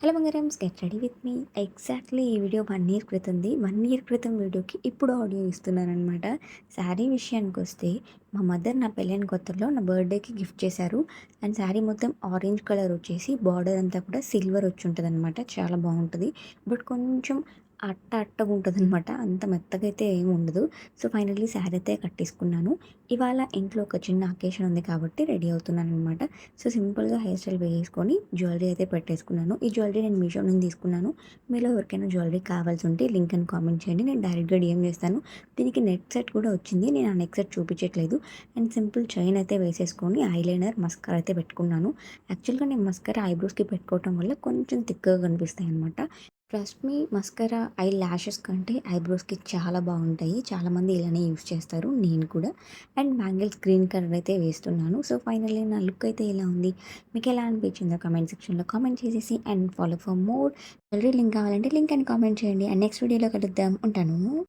Hello బంగారమ్స్, get ready with me. Exactly ఈ video 1 year క్రితంది. 1 ఇయర్ క్రితం వీడియోకి ఇప్పుడు ఆడియో ఇస్తున్నాననమాట. శారీ విషయానికొస్తే మా మదర్ నా పెళ్ళైన కొత్తలో నా బర్త్‌డేకి గిఫ్ట్ చేశారు. అండ్ శారీ మొత్తం ఆరెంజ్ కలర్ వచ్చేసి బార్డర్ అంతా కూడా సిల్వర్ వచ్చుంటదనమాట. చాలా బావుంటది. బట్ కొంచెం అట్టగుంటదనమాట. అంత మెత్తగా అయితే ఏమి ఉండదు. సో, ఫైనల్లీ శారీ అయితే కట్టేసుకున్నాను. ఇవాళ ఇంట్లో ఒక చిన్న అకేషన్ ఉంది కాబట్టి రెడీ అవుతున్నాననమాట. సో, సింపుల్‌గా హెయిర్ స్టైల్ వేసుకొని జ్యువెలరీ అయితే పెట్టేసుకున్నాను. ఈ జ్యువెలరీ నేను మీషో నుంచి తీసుకున్నాను. మీలో ఎవరికైనా జ్యువెలరీ కావాల్సుంటే లింక్ అని కామెంట్ చేయండి. నేను డైరెక్ట్‌గా డీఎం చేస్తాను. దీనికి నెక్ సెట్ కూడా వచ్చింది. నేను ఆ నెక్ సెట్ చూపించట్లేదు. అండ్ సింపుల్ చైన్ అయితే వేసేసుకొని ఐలైనర్, మస్కారా అయితే పెట్టుకున్నాను. యాక్చువల్‌గా నేను మస్కారా ఐబ్రోస్‌కి పెట్టుకోవటం వల్ల కొంచెం థిక్‌గా కనిపిస్తాయనమాట. Trust me, mascara eyelashes కంటే ఐబ్రోస్‌కి చాలా బావుంటాయి. చాలామంది ఇలానే యూజ్ చేస్తారు. నేను కూడా. అండ్ బ్యాంగిల్స్ గ్రీన్ కలర్ అయితే వేస్తున్నాను. సో, ఫైనల్లీ నా లుక్ అయితే ఇలా ఉంది. మీకెలా అనిపించిందో కామెంట్ సెక్షన్‌లో కామెంట్ చేసేసి and follow for more jewellery link కావాలంటే లింక్ అని కామెంట్ చేయండి. అండ్ నెక్స్ట్ వీడియోలో కలుద్దాం. ఉంటాను.